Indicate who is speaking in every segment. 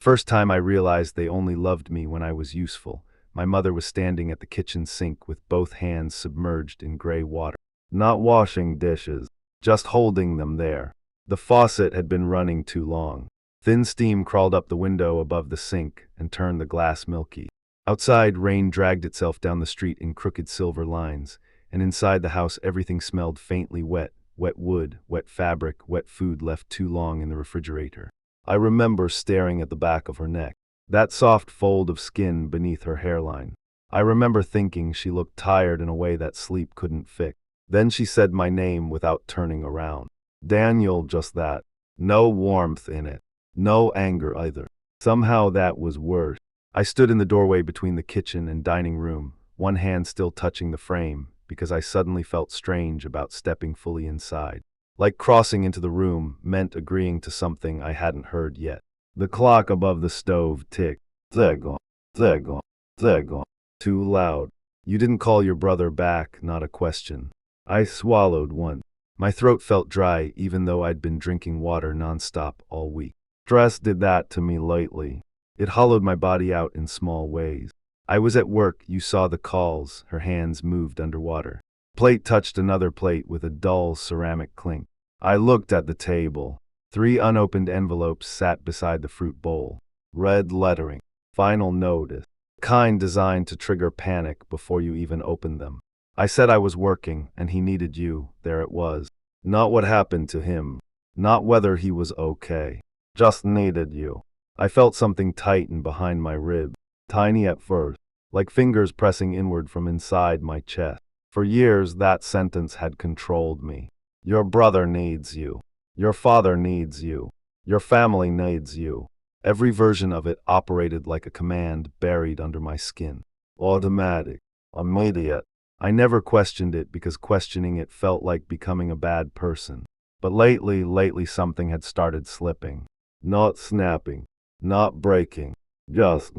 Speaker 1: First time I realized they only loved me when I was useful. My mother was standing at the kitchen sink with both hands submerged in gray water. Not washing dishes, just holding them there. The faucet had been running too long. Thin steam crawled up the window above the sink and turned the glass milky. Outside, rain dragged itself down the street in crooked silver lines, and inside the house everything smelled faintly wet. Wet wood, wet fabric, wet food left too long in the refrigerator. I remember staring at the back of her neck, that soft fold of skin beneath her hairline. I remember thinking she looked tired in a way that sleep couldn't fix. Then she said my name without turning around. Daniel, just that. No warmth in it. No anger either. Somehow that was worse. I stood in the doorway between the kitchen and dining room, one hand still touching the frame, because I suddenly felt strange about stepping fully inside. Like crossing into the room meant agreeing to something I hadn't heard yet. The clock above the stove ticked. Zeggo, zeggo, zeggo. Too loud. You didn't call your brother back, not a question. I swallowed once. My throat felt dry even though I'd been drinking water nonstop all week. Stress did that to me lately. It hollowed my body out in small ways. I was at work, you saw the calls, her hands moved underwater. Plate touched another plate with a dull ceramic clink. I looked at the table. 3 unopened envelopes sat beside the fruit bowl. Red lettering. Final notice. Kind designed to trigger panic before you even opened them. I said I was working, and he needed you. There it was. Not what happened to him. Not whether he was okay. Just needed you. I felt something tighten behind my ribs. Tiny at first, like fingers pressing inward from inside my chest. For years that sentence had controlled me. Your brother needs you. Your father needs you. Your family needs you. Every version of it operated like a command buried under my skin. Automatic. Immediate. I never questioned it because questioning it felt like becoming a bad person. But lately something had started slipping. Not snapping. Not breaking. Just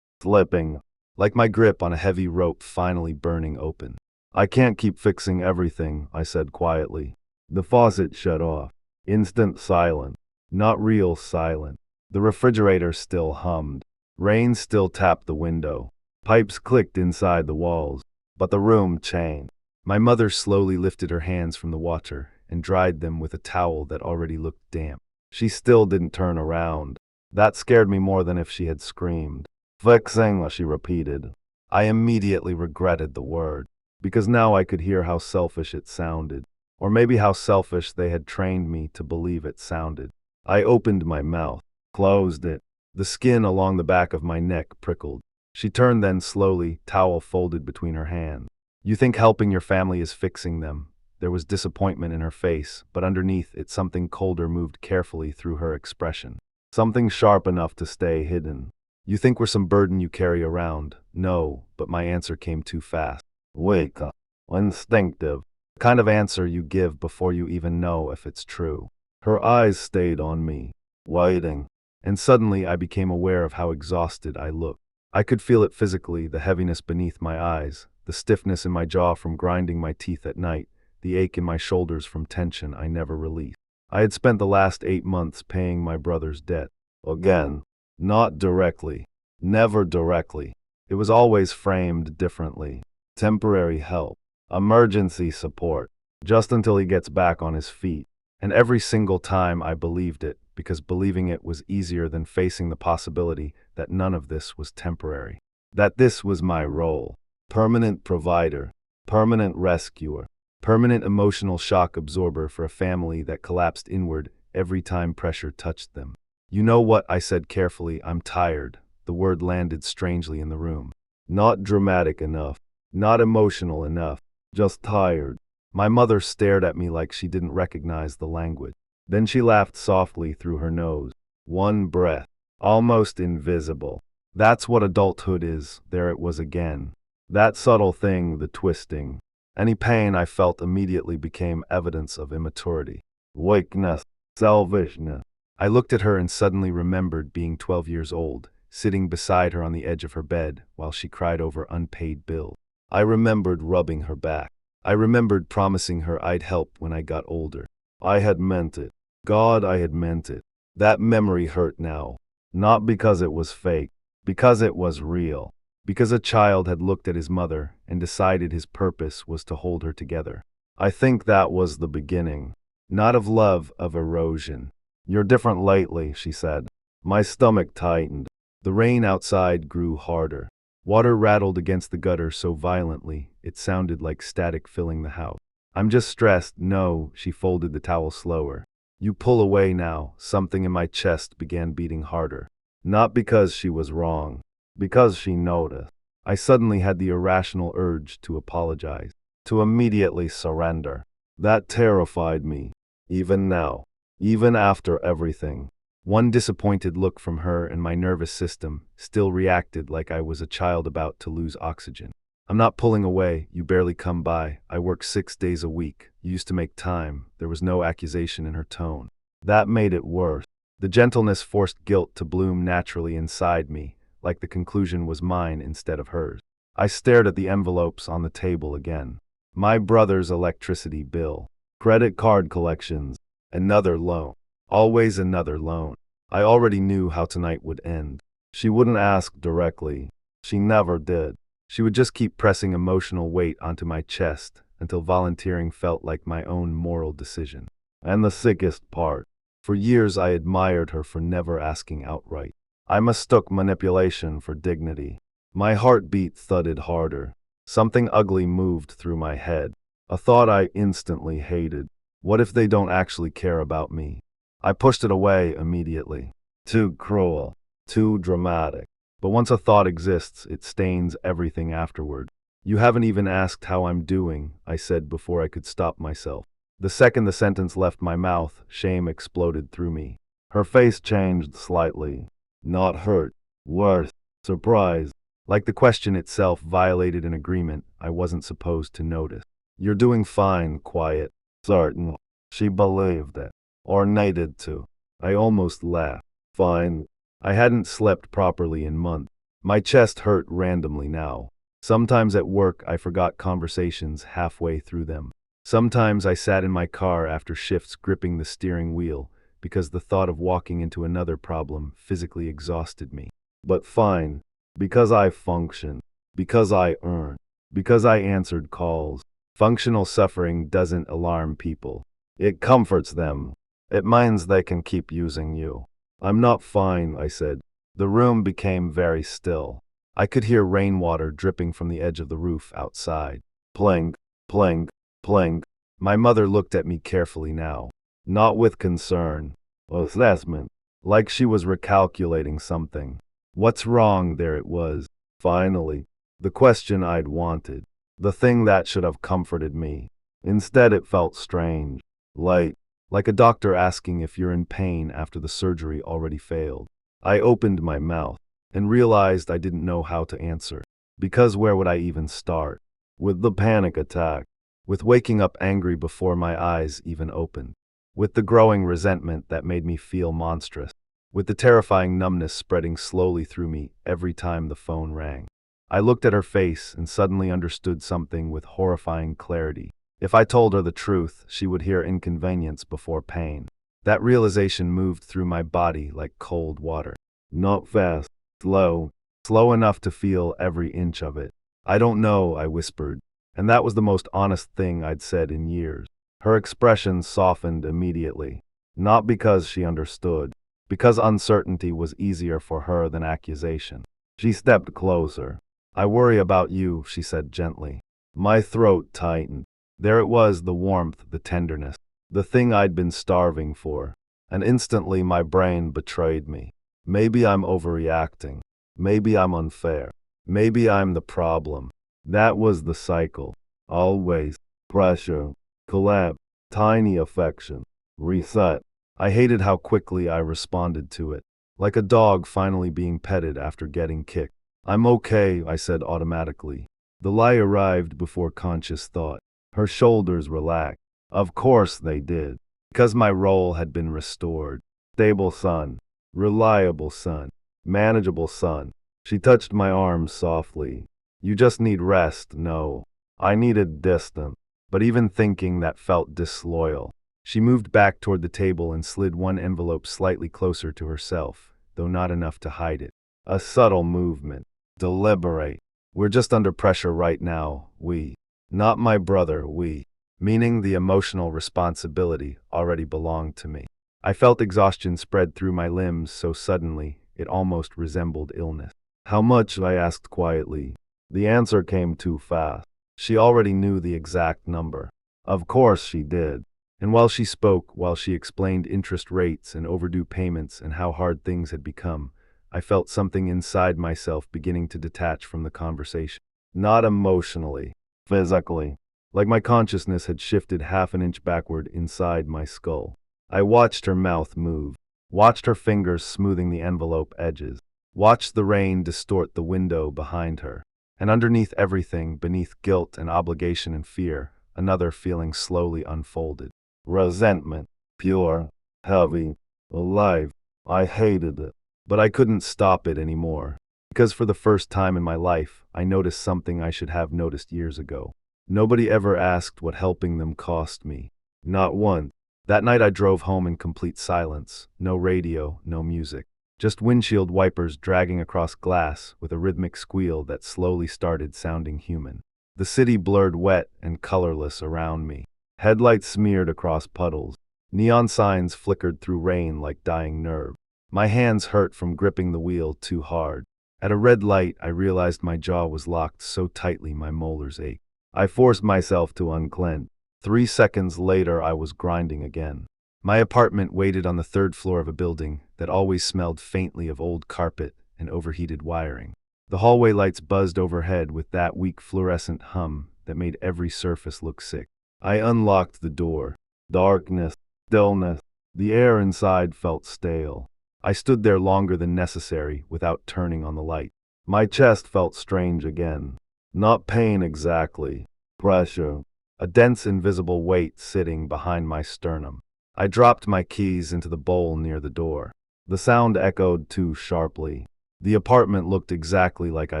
Speaker 1: slipping. Like my grip on a heavy rope finally burning open. I can't keep fixing everything, I said quietly. The faucet shut off. Instant silence. Not real silence. The refrigerator still hummed. Rain still tapped the window. Pipes clicked inside the walls. But the room changed. My mother slowly lifted her hands from the water and dried them with a towel that already looked damp. She still didn't turn around. That scared me more than if she had screamed. Fixing, she repeated. I immediately regretted the word, because now I could hear how selfish it sounded, or maybe how selfish they had trained me to believe it sounded. I opened my mouth, closed it. The skin along the back of my neck prickled. She turned then slowly, towel folded between her hands. You think helping your family is fixing them. There was disappointment in her face, but underneath it something colder moved carefully through her expression. Something sharp enough to stay hidden. You think we're some burden you carry around. No, but my answer came too fast. Wake up. Instinctive. The kind of answer you give before you even know if it's true. Her eyes stayed on me, waiting. And suddenly I became aware of how exhausted I looked. I could feel it physically, the heaviness beneath my eyes, the stiffness in my jaw from grinding my teeth at night, the ache in my shoulders from tension I never released. I had spent the last 8 months paying my brother's debt. Again. Not directly. Never directly. It was always framed differently. Temporary help. Emergency support. Just until he gets back on his feet. And every single time I believed it, because believing it was easier than facing the possibility that none of this was temporary. That this was my role. Permanent provider. Permanent rescuer. Permanent emotional shock absorber for a family that collapsed inward every time pressure touched them. You know what, I said carefully, I'm tired. The word landed strangely in the room. Not dramatic enough. Not emotional enough. Just tired. My mother stared at me like she didn't recognize the language. Then she laughed softly through her nose. One breath. Almost invisible. That's what adulthood is. There it was again. That subtle thing, the twisting. Any pain I felt immediately became evidence of immaturity. Weakness. Selfishness. I looked at her and suddenly remembered being 12 years old, sitting beside her on the edge of her bed while she cried over unpaid bills. I remembered rubbing her back. I remembered promising her I'd help when I got older. I had meant it. God, I had meant it. That memory hurt now. Not because it was fake, because it was real. Because a child had looked at his mother and decided his purpose was to hold her together. I think that was the beginning. Not of love, of erosion. You're different lately, she said. My stomach tightened. The rain outside grew harder. Water rattled against the gutter so violently, it sounded like static filling the house. I'm just stressed. No, she folded the towel slower. You pull away now. Something in my chest began beating harder. Not because she was wrong, because she noticed. I suddenly had the irrational urge to apologize, to immediately surrender. That terrified me, even now, even after everything. One disappointed look from her and my nervous system still reacted like I was a child about to lose oxygen. I'm not pulling away, you barely come by. I work 6 days a week. You used to make time. There was no accusation in her tone. That made it worse. The gentleness forced guilt to bloom naturally inside me, like the conclusion was mine instead of hers. I stared at the envelopes on the table again. My brother's electricity bill, credit card collections, another loan. Always another loan. I already knew how tonight would end. She wouldn't ask directly. She never did. She would just keep pressing emotional weight onto my chest until volunteering felt like my own moral decision. And the sickest part, for years I admired her for never asking outright. I mistook manipulation for dignity. My heartbeat thudded harder. Something ugly moved through my head. A thought I instantly hated. What if they don't actually care about me? I pushed it away immediately. Too cruel. Too dramatic. But once a thought exists, it stains everything afterward. You haven't even asked how I'm doing, I said before I could stop myself. The second the sentence left my mouth, shame exploded through me. Her face changed slightly. Not hurt. Worse. Surprised. Like the question itself violated an agreement I wasn't supposed to notice. You're doing fine, quiet. Certain. She believed it. Or needed to. I almost laughed. Fine. I hadn't slept properly in months. My chest hurt randomly now. Sometimes at work I forgot conversations halfway through them. Sometimes I sat in my car after shifts gripping the steering wheel because the thought of walking into another problem physically exhausted me. But fine. Because I functioned. Because I earned. Because I answered calls. Functional suffering doesn't alarm people. It comforts them. It means they can keep using you. I'm not fine, I said. The room became very still. I could hear rainwater dripping from the edge of the roof outside. Plink, plink, plink. My mother looked at me carefully now. Not with concern. Assessment. Like she was recalculating something. What's wrong? There it was. Finally. The question I'd wanted. The thing that should have comforted me. Instead it felt strange. Like a doctor asking if you're in pain after the surgery already failed. I opened my mouth and realized I didn't know how to answer. Because where would I even start? With the panic attack. With waking up angry before my eyes even opened. With the growing resentment that made me feel monstrous. With the terrifying numbness spreading slowly through me every time the phone rang. I looked at her face and suddenly understood something with horrifying clarity. If I told her the truth, she would hear inconvenience before pain. That realization moved through my body like cold water. Not fast, slow enough to feel every inch of it. I don't know, I whispered, and that was the most honest thing I'd said in years. Her expression softened immediately. Not because she understood, because uncertainty was easier for her than accusation. She stepped closer. I worry about you, she said gently. My throat tightened. There it was, the warmth, the tenderness, the thing I'd been starving for. And instantly my brain betrayed me. Maybe I'm overreacting. Maybe I'm unfair. Maybe I'm the problem. That was the cycle. Always. Pressure. Collapse. Tiny affection. Reset. I hated how quickly I responded to it. Like a dog finally being petted after getting kicked. I'm okay, I said automatically. The lie arrived before conscious thought. Her shoulders relaxed. Of course they did. Because my role had been restored. Stable son. Reliable son. Manageable son. She touched my arm softly. You just need rest, no. I needed distance. But even thinking that felt disloyal. She moved back toward the table and slid one envelope slightly closer to herself, though not enough to hide it. A subtle movement. Deliberate. We're just under pressure right now, we. Not my brother, we. Meaning the emotional responsibility already belonged to me. I felt exhaustion spread through my limbs so suddenly, it almost resembled illness. How much? I asked quietly. The answer came too fast. She already knew the exact number. Of course she did. And while she spoke, while she explained interest rates and overdue payments and how hard things had become, I felt something inside myself beginning to detach from the conversation. Not emotionally, physically. Like my consciousness had shifted half an inch backward inside my skull. I watched her mouth move, watched her fingers smoothing the envelope edges, watched the rain distort the window behind her. And underneath everything, beneath guilt and obligation and fear, another feeling slowly unfolded. Resentment. Pure, heavy, alive. I hated it. But I couldn't stop it anymore. Because for the first time in my life, I noticed something I should have noticed years ago. Nobody ever asked what helping them cost me. Not once. That night I drove home in complete silence. No radio, no music. Just windshield wipers dragging across glass with a rhythmic squeal that slowly started sounding human. The city blurred wet and colorless around me. Headlights smeared across puddles. Neon signs flickered through rain like dying nerves. My hands hurt from gripping the wheel too hard. At a red light, I realized my jaw was locked so tightly my molars ached. I forced myself to unclench. 3 seconds later, I was grinding again. My apartment waited on the third floor of a building that always smelled faintly of old carpet and overheated wiring. The hallway lights buzzed overhead with that weak fluorescent hum that made every surface look sick. I unlocked the door. Darkness, stillness. The air inside felt stale. I stood there longer than necessary without turning on the light. My chest felt strange again. Not pain exactly. Pressure. A dense, invisible weight sitting behind my sternum. I dropped my keys into the bowl near the door. The sound echoed too sharply. The apartment looked exactly like I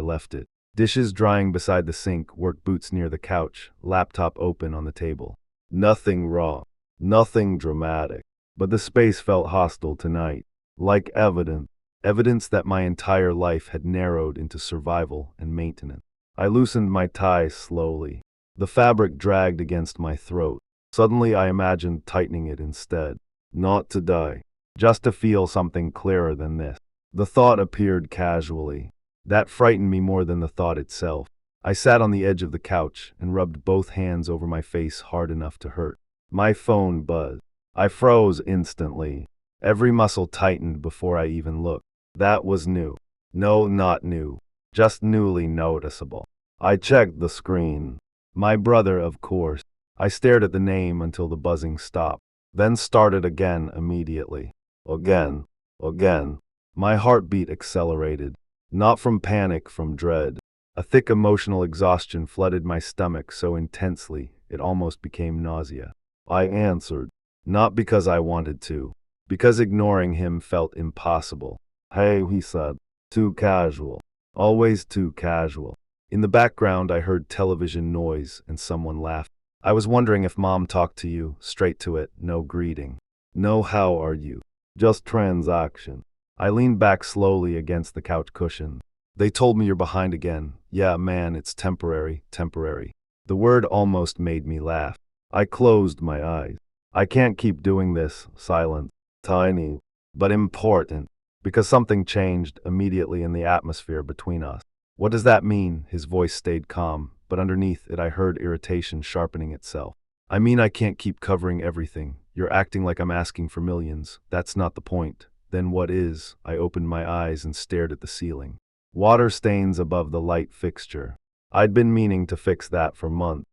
Speaker 1: left it. Dishes drying beside the sink, work boots near the couch, laptop open on the table. Nothing raw. Nothing dramatic. But the space felt hostile tonight. Like evidence. Evidence that my entire life had narrowed into survival and maintenance. I loosened my tie slowly. The fabric dragged against my throat. Suddenly I imagined tightening it instead. Not to die. Just to feel something clearer than this. The thought appeared casually. That frightened me more than the thought itself. I sat on the edge of the couch and rubbed both hands over my face hard enough to hurt. My phone buzzed. I froze instantly. Every muscle tightened before I even looked. That was new. No, not new. Just newly noticeable. I checked the screen. My brother, of course. I stared at the name until the buzzing stopped, then started again immediately. Again. My heartbeat accelerated. Not from panic, from dread. A thick emotional exhaustion flooded my stomach so intensely it almost became nausea. I answered. Not because I wanted to. Because ignoring him felt impossible. Hey, he said. Too casual. Always too casual. In the background, I heard television noise and someone laughed. I was wondering if Mom talked to you, straight to it, no greeting. No how are you. Just transaction. I leaned back slowly against the couch cushion. They told me you're behind again. Yeah, man, it's temporary. The word almost made me laugh. I closed my eyes. I can't keep doing this, silent, tiny, but important, because something changed immediately in the atmosphere between us. What does that mean? His voice stayed calm, but underneath it I heard irritation sharpening itself. I mean I can't keep covering everything. You're acting like I'm asking for millions. That's not the point. Then what is? I opened my eyes and stared at the ceiling. Water stains above the light fixture. I'd been meaning to fix that for months.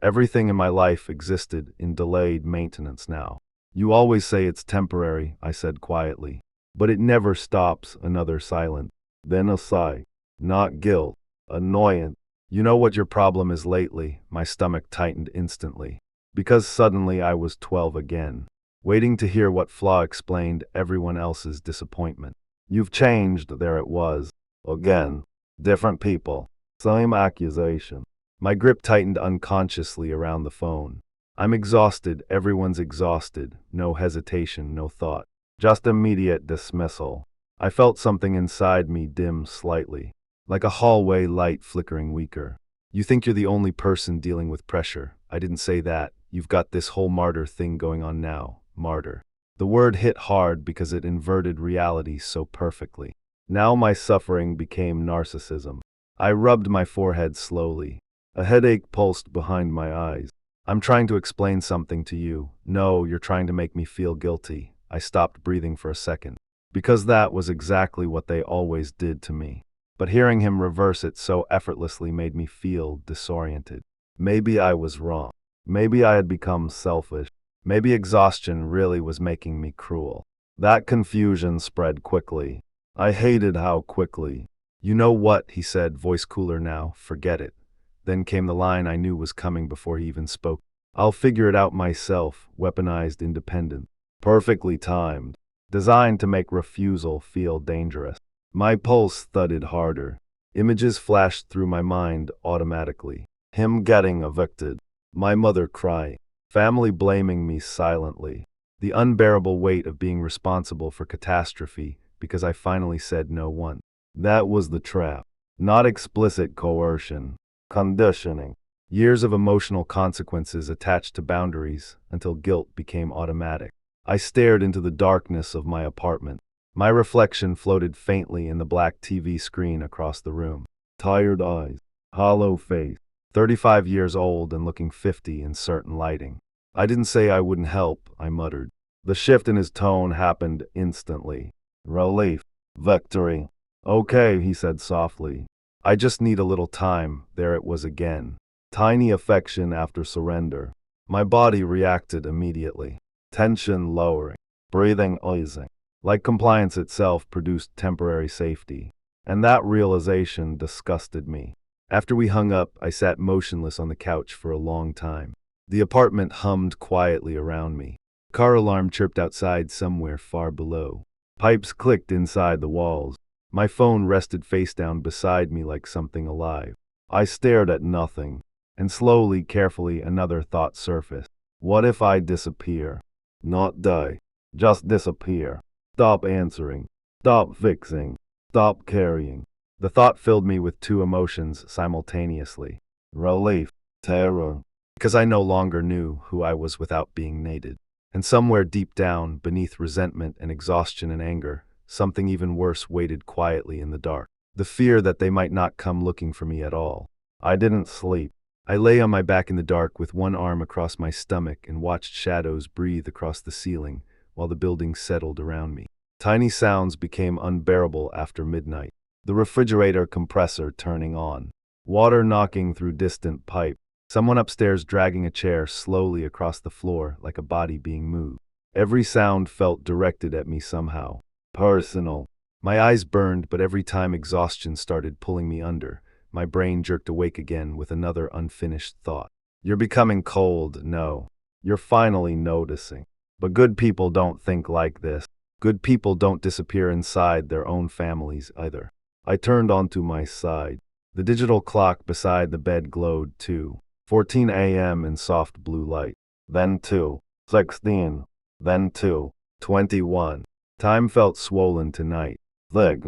Speaker 1: Everything in my life existed in delayed maintenance now. You always say it's temporary, I said quietly. But it never stops. Another silence. Then a sigh. Not guilt. Annoyance. You know what your problem is lately? My stomach tightened instantly. Because suddenly I was 12 again. Waiting to hear what flaw explained everyone else's disappointment. You've changed, there it was. Again. Different people. Same accusation. My grip tightened unconsciously around the phone. I'm exhausted, everyone's exhausted. No hesitation, no thought. Just immediate dismissal. I felt something inside me dim slightly, like a hallway light flickering weaker. You think you're the only person dealing with pressure. I didn't say that. You've got this whole martyr thing going on now. Martyr. The word hit hard because it inverted reality so perfectly. Now my suffering became narcissism. I rubbed my forehead slowly. A headache pulsed behind my eyes. I'm trying to explain something to you. No, you're trying to make me feel guilty. I stopped breathing for a second. Because that was exactly what they always did to me. But hearing him reverse it so effortlessly made me feel disoriented. Maybe I was wrong. Maybe I had become selfish. Maybe exhaustion really was making me cruel. That confusion spread quickly. I hated how quickly. You know what, he said, voice cooler now, forget it. Then came the line I knew was coming before he even spoke. I'll figure it out myself, weaponized independence. Perfectly timed. Designed to make refusal feel dangerous. My pulse thudded harder. Images flashed through my mind automatically. Him getting evicted. My mother crying. Family blaming me silently. The unbearable weight of being responsible for catastrophe because I finally said no once. That was the trap. Not explicit coercion. Conditioning. Years of emotional consequences attached to boundaries until guilt became automatic. I stared into the darkness of my apartment. My reflection floated faintly in the black TV screen across the room. Tired eyes. Hollow face. 35 years old and looking 50 in certain lighting. I didn't say I wouldn't help, I muttered. The shift in his tone happened instantly. Relief. Victory. Okay, he said softly. I just need a little time. There it was again. Tiny affection after surrender. My body reacted immediately. Tension lowering. Breathing easing. Like compliance itself produced temporary safety. And that realization disgusted me. After we hung up, I sat motionless on the couch for a long time. The apartment hummed quietly around me. Car alarm chirped outside somewhere far below. Pipes clicked inside the walls. My phone rested face down beside me like something alive. I stared at nothing. And slowly, carefully, another thought surfaced. What if I disappear? Not die. Just disappear. Stop answering. Stop fixing. Stop carrying. The thought filled me with two emotions simultaneously. Relief. Terror. Because I no longer knew who I was without being needed. And somewhere deep down, beneath resentment and exhaustion and anger, something even worse waited quietly in the dark. The fear that they might not come looking for me at all. I didn't sleep. I lay on my back in the dark with one arm across my stomach and watched shadows breathe across the ceiling while the building settled around me. Tiny sounds became unbearable after midnight. The refrigerator compressor turning on. Water knocking through distant pipe. Someone upstairs dragging a chair slowly across the floor like a body being moved. Every sound felt directed at me somehow. Personal. My eyes burned, but every time exhaustion started pulling me under, my brain jerked awake again with another unfinished thought. You're becoming cold, no. You're finally noticing. But good people don't think like this. Good people don't disappear inside their own families either. I turned onto my side. The digital clock beside the bed glowed too. 14 a.m. in soft blue light. Then 2:16. Then 2:21. Time felt swollen tonight. Thick.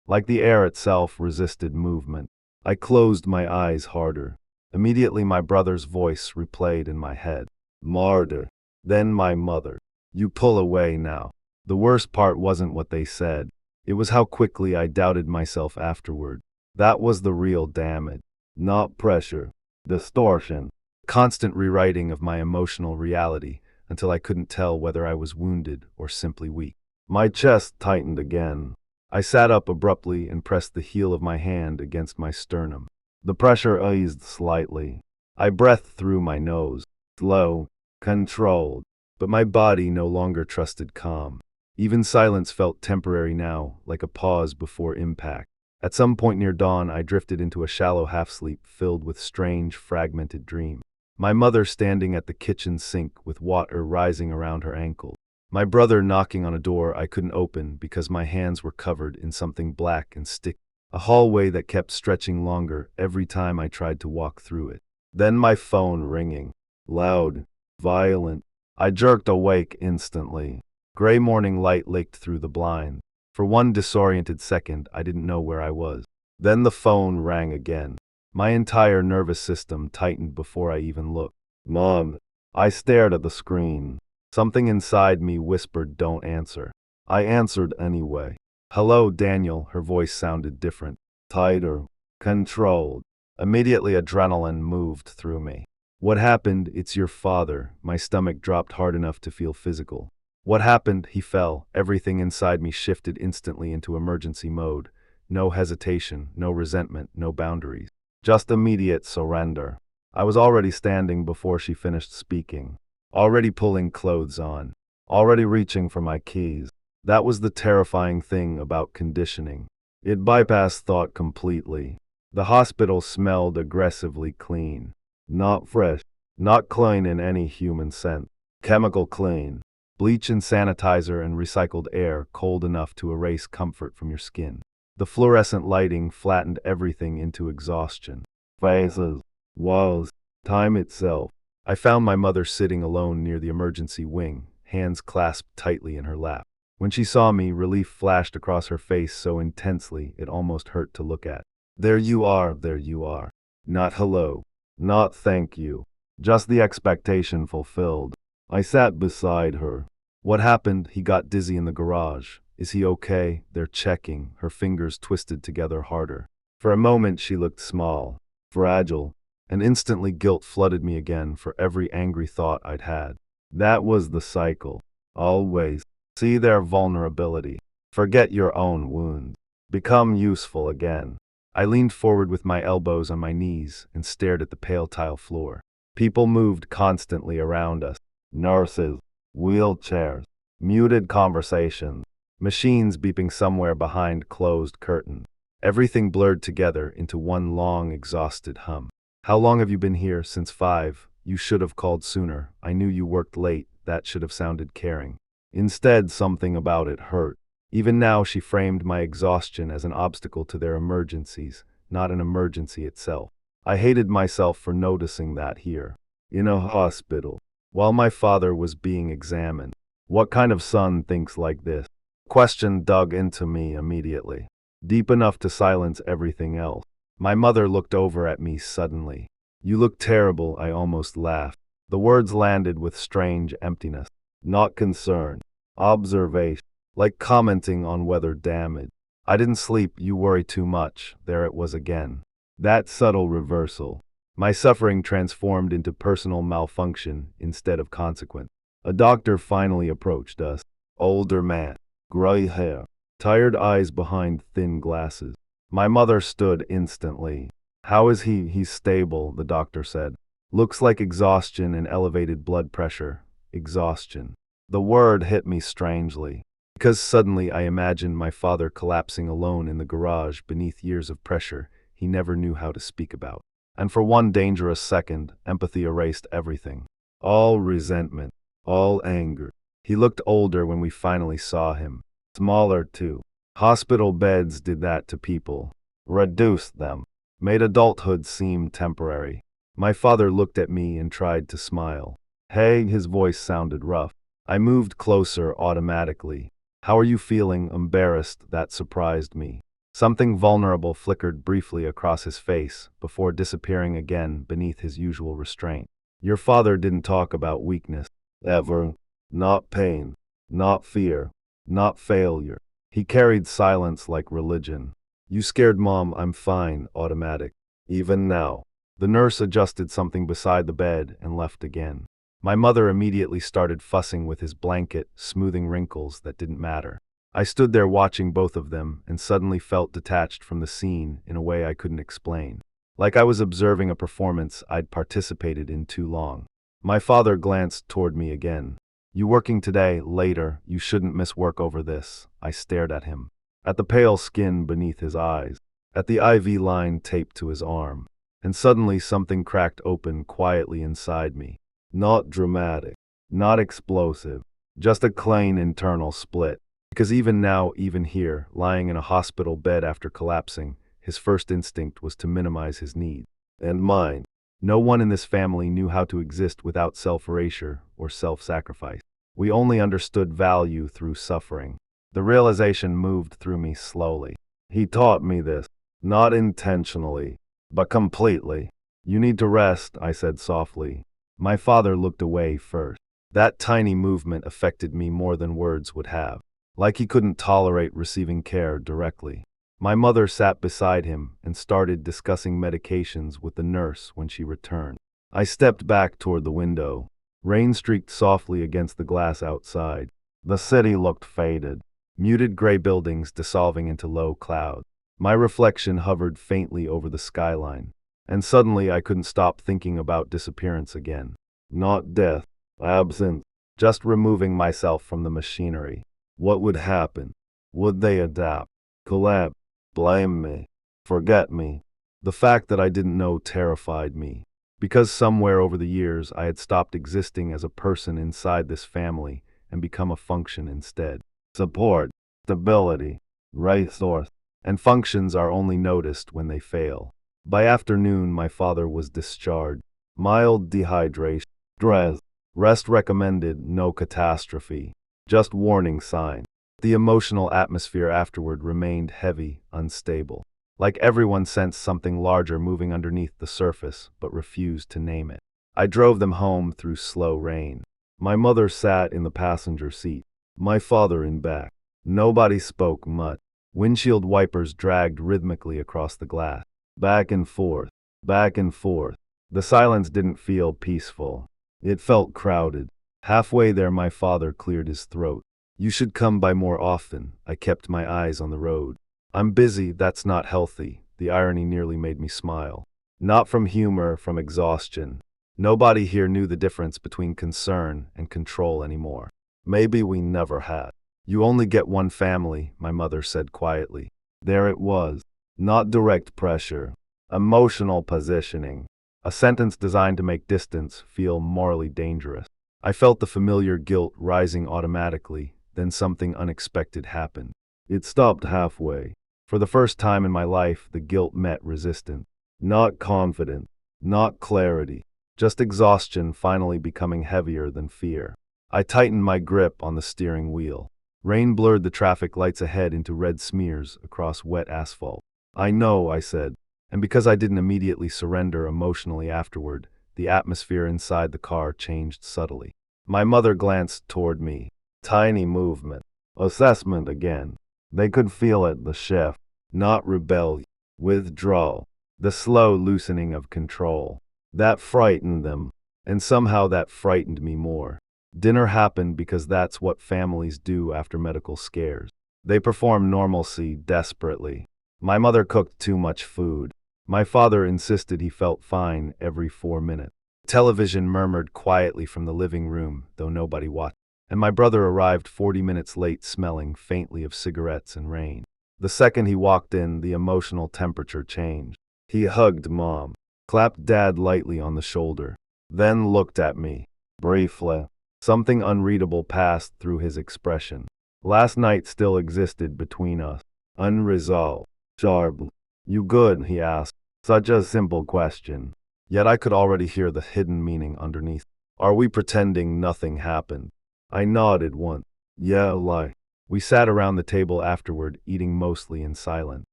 Speaker 1: Like the air itself resisted movement. I closed my eyes harder. Immediately my brother's voice replayed in my head. Martyr. Then my mother. You pull away now. The worst part wasn't what they said. It was how quickly I doubted myself afterward. That was the real damage. Not pressure. Distortion. Constant rewriting of my emotional reality until I couldn't tell whether I was wounded or simply weak. My chest tightened again. I sat up abruptly and pressed the heel of my hand against my sternum. The pressure eased slightly. I breathed through my nose. Slow. Controlled. But my body no longer trusted calm. Even silence felt temporary now, like a pause before impact. At some point near dawn, I drifted into a shallow half-sleep filled with strange, fragmented dreams. My mother standing at the kitchen sink with water rising around her ankle. My brother knocking on a door I couldn't open because my hands were covered in something black and sticky. A hallway that kept stretching longer every time I tried to walk through it. Then my phone ringing. Loud. Violent. I jerked awake instantly. Gray morning light licked through the blind. For one disoriented second, I didn't know where I was. Then the phone rang again. My entire nervous system tightened before I even looked. Mom. I stared at the screen. Something inside me whispered, "Don't answer." I answered anyway. "Hello, Daniel." Her voice sounded different. Tighter. Controlled. Immediately adrenaline moved through me. "What happened?" "It's your father." My stomach dropped hard enough to feel physical. "What happened?" He fell. Everything inside me shifted instantly into emergency mode. No hesitation, no resentment, no boundaries. Just immediate surrender. I was already standing before she finished speaking. Already pulling clothes on. Already reaching for my keys. That was the terrifying thing about conditioning. It bypassed thought completely. The hospital smelled aggressively clean. Not fresh. Not clean in any human sense. Chemical clean. Bleach and sanitizer and recycled air, cold enough to erase comfort from your skin. The fluorescent lighting flattened everything into exhaustion. Faces. Walls. Time itself. I found my mother sitting alone near the emergency wing, hands clasped tightly in her lap. When she saw me, relief flashed across her face so intensely it almost hurt to look at. There you are, there you are. Not hello. Not thank you. Just the expectation fulfilled. I sat beside her. "What happened?" "He got dizzy in the garage." "Is he okay?" "They're checking." Her fingers twisted together harder. For a moment she looked small, fragile, and instantly guilt flooded me again for every angry thought I'd had. That was the cycle. Always. See their vulnerability. Forget your own wounds. Become useful again. I leaned forward with my elbows on my knees and stared at the pale tile floor. People moved constantly around us. Nurses. Wheelchairs. Muted conversations. Machines beeping somewhere behind closed curtains. Everything blurred together into one long, exhausted hum. "How long have you been here?" "Since 5. You should have called sooner. I knew you worked late." That should have sounded caring. Instead, something about it hurt. Even now, she framed my exhaustion as an obstacle to their emergencies, not an emergency itself. I hated myself for noticing that here. In a hospital. While my father was being examined. What kind of son thinks like this? Question dug into me immediately. Deep enough to silence everything else. My mother looked over at me suddenly. "You look terrible." I almost laughed. The words landed with strange emptiness. Not concern. Observation. Like commenting on weather damage. "I didn't sleep. You worry too much." There it was again. That subtle reversal. My suffering transformed into personal malfunction instead of consequence. A doctor finally approached us. Older man. Gray hair. Tired eyes behind thin glasses. My mother stood instantly. "How is he?" "He's stable," the doctor said. "Looks like exhaustion and elevated blood pressure." Exhaustion. The word hit me strangely. Because suddenly I imagined my father collapsing alone in the garage beneath years of pressure he never knew how to speak about. And for one dangerous second, empathy erased everything. All resentment. All anger. He looked older when we finally saw him. Smaller, too. Hospital beds did that to people. Reduced them. Made adulthood seem temporary. My father looked at me and tried to smile. "Hey," his voice sounded rough. I moved closer automatically. "How are you feeling?" Embarrassed, that surprised me. Something vulnerable flickered briefly across his face before disappearing again beneath his usual restraint. "Your father didn't talk about weakness. Ever. Not pain. Not fear. Not failure. He carried silence like religion." "You scared Mom." "I'm fine." Automatic. Even now. The nurse adjusted something beside the bed and left again. My mother immediately started fussing with his blanket, smoothing wrinkles that didn't matter. I stood there watching both of them and suddenly felt detached from the scene in a way I couldn't explain. Like I was observing a performance I'd participated in too long. My father glanced toward me again. "You working today?" "Later. You shouldn't miss work over this." I stared at him. At the pale skin beneath his eyes. At the IV line taped to his arm. And suddenly something cracked open quietly inside me. Not dramatic. Not explosive. Just a clean internal split. Because even now, even here, lying in a hospital bed after collapsing, his first instinct was to minimize his needs. And mine. No one in this family knew how to exist without self-erasure or self-sacrifice. We only understood value through suffering. The realization moved through me slowly. He taught me this, not intentionally, but completely. You need to rest, I said softly. My father looked away first. That tiny movement affected me more than words would have, like he couldn't tolerate receiving care directly. My mother sat beside him and started discussing medications with the nurse when she returned. I stepped back toward the window. Rain streaked softly against the glass outside. The city looked faded, muted gray buildings dissolving into low clouds. My reflection hovered faintly over the skyline, and suddenly I couldn't stop thinking about disappearance again. Not death, absence, just removing myself from the machinery. What would happen? Would they adapt, collapse, blame me, forget me? The fact that I didn't know terrified me, because somewhere over the years I had stopped existing as a person inside this family and become a function instead. Support, stability, resource, and functions are only noticed when they fail. By afternoon, my father was discharged. Mild dehydration, stress, rest recommended, no catastrophe, just warning sign. The emotional atmosphere afterward remained heavy, unstable. Like everyone sensed something larger moving underneath the surface, but refused to name it. I drove them home through slow rain. My mother sat in the passenger seat, my father in back. Nobody spoke much. Windshield wipers dragged rhythmically across the glass. Back and forth, back and forth. The silence didn't feel peaceful. It felt crowded. Halfway there, my father cleared his throat. You should come by more often. I kept my eyes on the road. I'm busy, that's not healthy. The irony nearly made me smile. Not from humor, from exhaustion. Nobody here knew the difference between concern and control anymore. Maybe we never had. You only get one family, my mother said quietly. There it was. Not direct pressure. Emotional positioning. A sentence designed to make distance feel morally dangerous. I felt the familiar guilt rising automatically, then something unexpected happened. It stopped halfway. For the first time in my life, the guilt met resistance. Not confidence, not clarity, just exhaustion finally becoming heavier than fear. I tightened my grip on the steering wheel. Rain blurred the traffic lights ahead into red smears across wet asphalt. I know, I said, and because I didn't immediately surrender emotionally afterward, the atmosphere inside the car changed subtly. My mother glanced toward me. Tiny movement. Assessment again. They could feel it, the shift. Not rebellion. Withdrawal. The slow loosening of control. That frightened them, and somehow that frightened me more. Dinner happened because that's what families do after medical scares. They perform normalcy desperately. My mother cooked too much food. My father insisted he felt fine every 4 minutes. Television murmured quietly from the living room, though nobody watched. And my brother arrived 40 minutes late, smelling faintly of cigarettes and rain. The second he walked in, the emotional temperature changed. He hugged Mom, clapped Dad lightly on the shoulder, then looked at me. Briefly, something unreadable passed through his expression. Last night still existed between us, unresolved. Sharp. You good? He asked. Such a simple question. Yet I could already hear the hidden meaning underneath. Are we pretending nothing happened? I nodded once. Yeah, like. We sat around the table afterward, eating mostly in silence.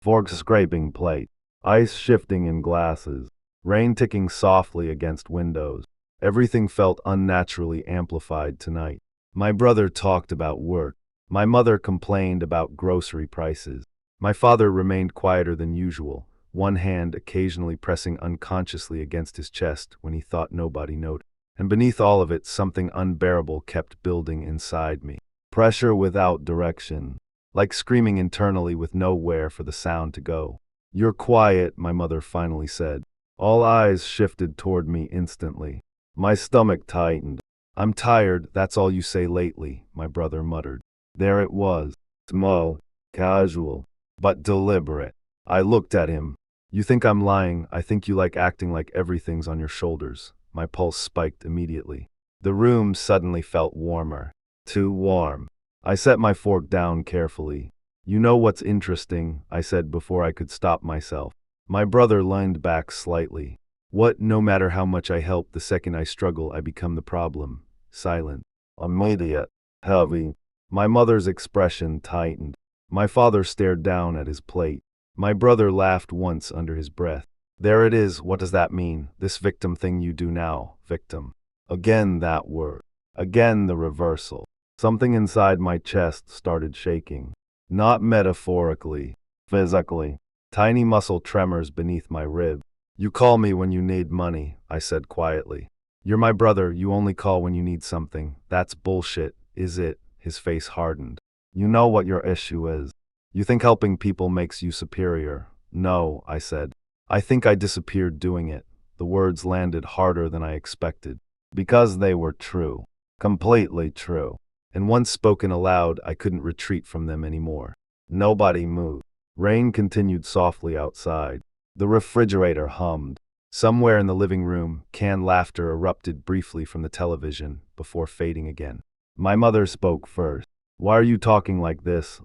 Speaker 1: Forks scraping plate. Ice shifting in glasses. Rain ticking softly against windows. Everything felt unnaturally amplified tonight. My brother talked about work. My mother complained about grocery prices. My father remained quieter than usual, one hand occasionally pressing unconsciously against his chest when he thought nobody noticed. And beneath all of it, something unbearable kept building inside me. Pressure without direction, like screaming internally with nowhere for the sound to go. You're quiet, my mother finally said. All eyes shifted toward me instantly. My stomach tightened. I'm tired, that's all you say lately, my brother muttered. There it was, small, casual, but deliberate. I looked at him. You think I'm lying, I think you like acting like everything's on your shoulders. My pulse spiked immediately. The room suddenly felt warmer. Too warm. I set my fork down carefully. You know what's interesting, I said before I could stop myself. My brother leaned back slightly. What? No matter how much I help, the second I struggle, I become the problem. Silent. Immediate. Heavy. My mother's expression tightened. My father stared down at his plate. My brother laughed once under his breath. There it is, what does that mean? This victim thing you do now, victim. Again that word. Again the reversal. Something inside my chest started shaking. Not metaphorically, physically. Tiny muscle tremors beneath my rib. You call me when you need money, I said quietly. You're my brother, you only call when you need something. That's bullshit, is it? His face hardened. You know what your issue is. You think helping people makes you superior. No, I said. I think I disappeared doing it. The words landed harder than I expected. Because they were true. Completely true. And once spoken aloud, I couldn't retreat from them anymore. Nobody moved. Rain continued softly outside. The refrigerator hummed. Somewhere in the living room, canned laughter erupted briefly from the television before fading again. My mother spoke first. Why are you talking like this?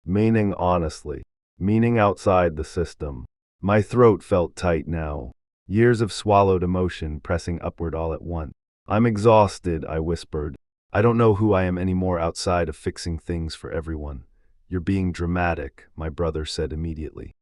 Speaker 1: Meaning honestly. Meaning outside the system. My throat felt tight now. Years of swallowed emotion pressing upward all at once. I'm exhausted, I whispered. I don't know who I am anymore outside of fixing things for everyone. You're being dramatic, my brother said immediately.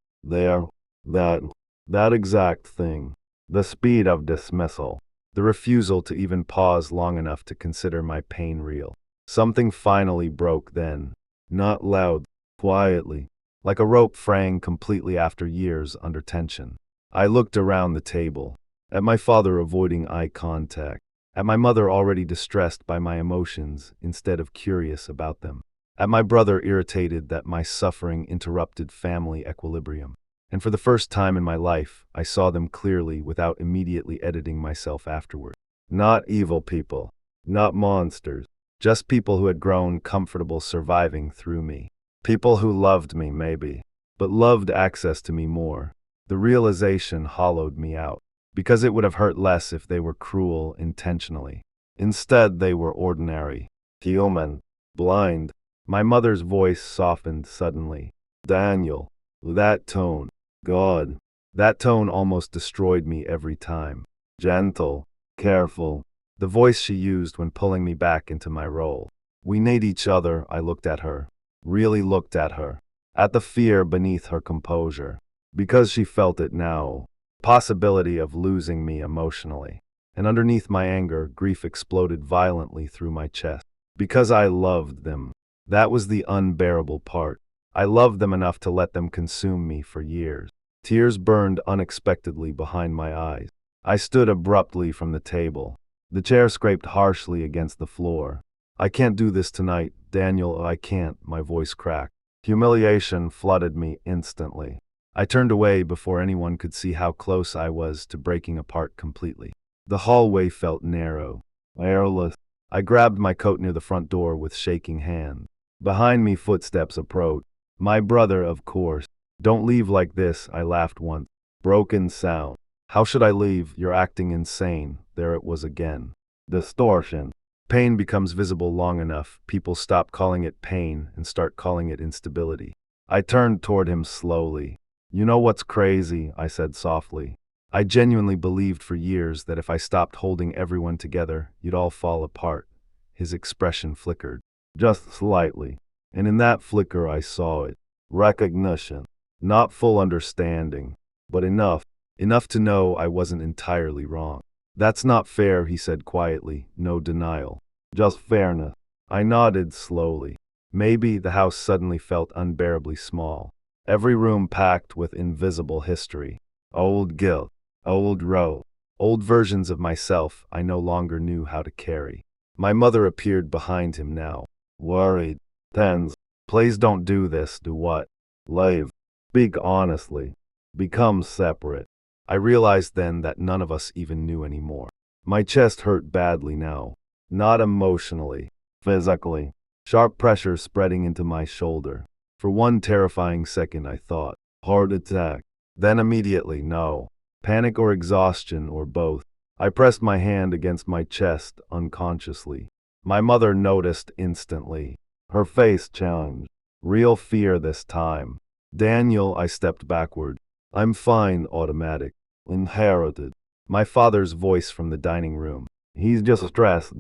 Speaker 1: That exact thing. The speed of dismissal. The refusal to even pause long enough to consider my pain real. Something finally broke then. Not loud, quietly. Like a rope fraying completely after years under tension. I looked around the table. At my father avoiding eye contact. At my mother already distressed by my emotions instead of curious about them. At my brother irritated that my suffering interrupted family equilibrium. And for the first time in my life, I saw them clearly without immediately editing myself afterward. Not evil people. Not monsters. Just people who had grown comfortable surviving through me. People who loved me, maybe. But loved access to me more. The realization hollowed me out. Because it would have hurt less if they were cruel intentionally. Instead, they were ordinary. Human. Blind. My mother's voice softened suddenly. Daniel. That tone. God. That tone almost destroyed me every time. Gentle. Careful. The voice she used when pulling me back into my role. We need each other, I looked at her. Really looked at her. At the fear beneath her composure. Because she felt it now. Possibility of losing me emotionally. And underneath my anger, grief exploded violently through my chest. Because I loved them. That was the unbearable part. I loved them enough to let them consume me for years. Tears burned unexpectedly behind my eyes. I stood abruptly from the table. The chair scraped harshly against the floor. I can't do this tonight, Daniel, I can't, my voice cracked. Humiliation flooded me instantly. I turned away before anyone could see how close I was to breaking apart completely. The hallway felt narrow, airless. I grabbed my coat near the front door with shaking hands. Behind me, footsteps approached. My brother, of course. Don't leave like this, I laughed once. Broken sound. How should I leave? You're acting insane. There it was again. Distortion. Pain becomes visible long enough, people stop calling it pain and start calling it instability. I turned toward him slowly. You know what's crazy, I said softly. I genuinely believed for years that if I stopped holding everyone together, you'd all fall apart. His expression flickered. Just slightly. And in that flicker I saw it. Recognition. Not full understanding. But enough. Enough to know I wasn't entirely wrong. That's not fair, he said quietly, no denial. Just fairness. I nodded slowly. Maybe the house suddenly felt unbearably small. Every room packed with invisible history. Old guilt. Old road. Old versions of myself I no longer knew how to carry. My mother appeared behind him now. Worried. Tense. Please don't do this. Do what? Leave. Speak honestly. Become separate. I realized then that none of us even knew anymore. My chest hurt badly now. Not emotionally. Physically. Sharp pressure spreading into my shoulder. For one terrifying second I thought, heart attack. Then immediately, no. Panic or exhaustion or both. I pressed my hand against my chest unconsciously. My mother noticed instantly. Her face changed. Real fear this time. Daniel, I stepped backward. I'm fine, automatic. Inherited. My father's voice from the dining room. He's just stressed.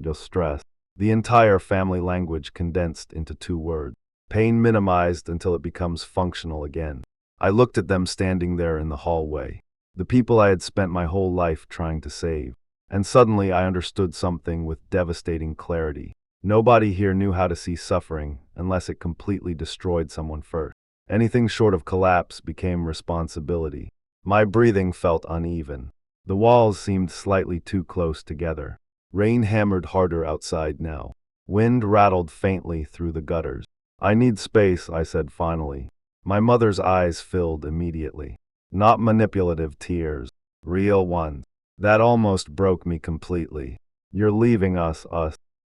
Speaker 1: The entire family language condensed into 2 words. Pain minimized until it becomes functional again. I looked at them standing there in the hallway. The people I had spent my whole life trying to save. And suddenly I understood something with devastating clarity. Nobody here knew how to see suffering unless it completely destroyed someone first. Anything short of collapse became responsibility. My breathing felt uneven. The walls seemed slightly too close together. Rain hammered harder outside now. Wind rattled faintly through the gutters. "I need space," I said finally. My mother's eyes filled immediately. Not manipulative tears, real ones. That almost broke me completely. "You're leaving us,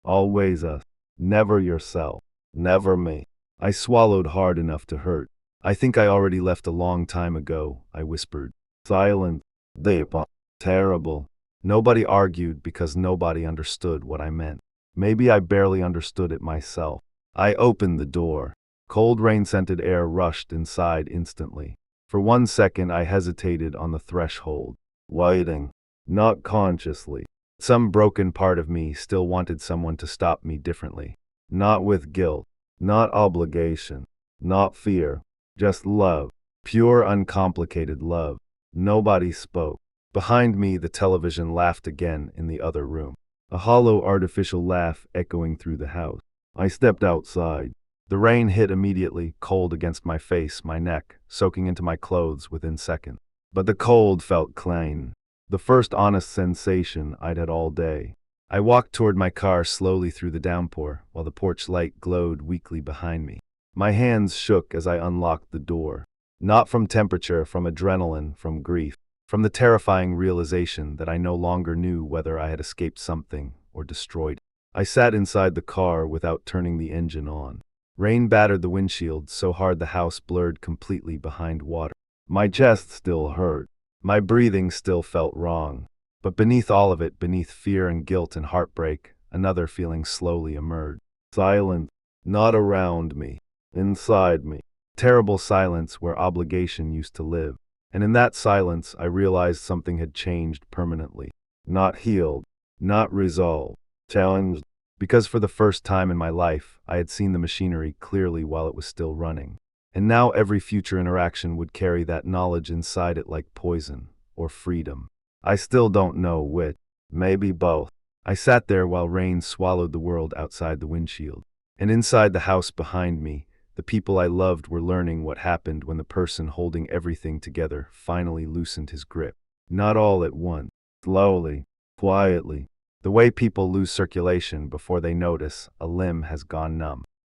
Speaker 1: always us. Never yourself, never me." I swallowed hard enough to hurt. "I think I already left a long time ago," I whispered. Silence. Deep. Terrible. Nobody argued because nobody understood what I meant. Maybe I barely understood it myself. I opened the door. Cold rain-scented air rushed inside instantly. For 1 second I hesitated on the threshold, waiting. Not consciously. Some broken part of me still wanted someone to stop me differently. Not with guilt, not obligation, not fear, just love. Pure, uncomplicated love. Nobody spoke. Behind me, the television laughed again in the other room. A hollow, artificial laugh echoing through the house. I stepped outside. The rain hit immediately, cold against my face, my neck, soaking into my clothes within seconds. But the cold felt clean. The first honest sensation I'd had all day. I walked toward my car slowly through the downpour, while the porch light glowed weakly behind me. My hands shook as I unlocked the door. Not from temperature, from adrenaline, from grief. From the terrifying realization that I no longer knew whether I had escaped something or destroyed it. I sat inside the car without turning the engine on. Rain battered the windshield so hard the house blurred completely behind water. My chest still hurt. My breathing still felt wrong. But beneath all of it, beneath fear and guilt and heartbreak, another feeling slowly emerged. Silence. Not around me. Inside me. Terrible silence where obligation used to live. And in that silence, I realized something had changed permanently. Not healed, not resolved, challenged. Because for the first time in my life, I had seen the machinery clearly while it was still running. And now every future interaction would carry that knowledge inside it like poison, or freedom. I still don't know which. Maybe both. I sat there while rain swallowed the world outside the windshield. And inside the house behind me, the people I loved were learning what happened when the person holding everything together finally loosened his grip. Not all at once. Slowly, quietly. The way people lose circulation before they notice a limb has gone numb.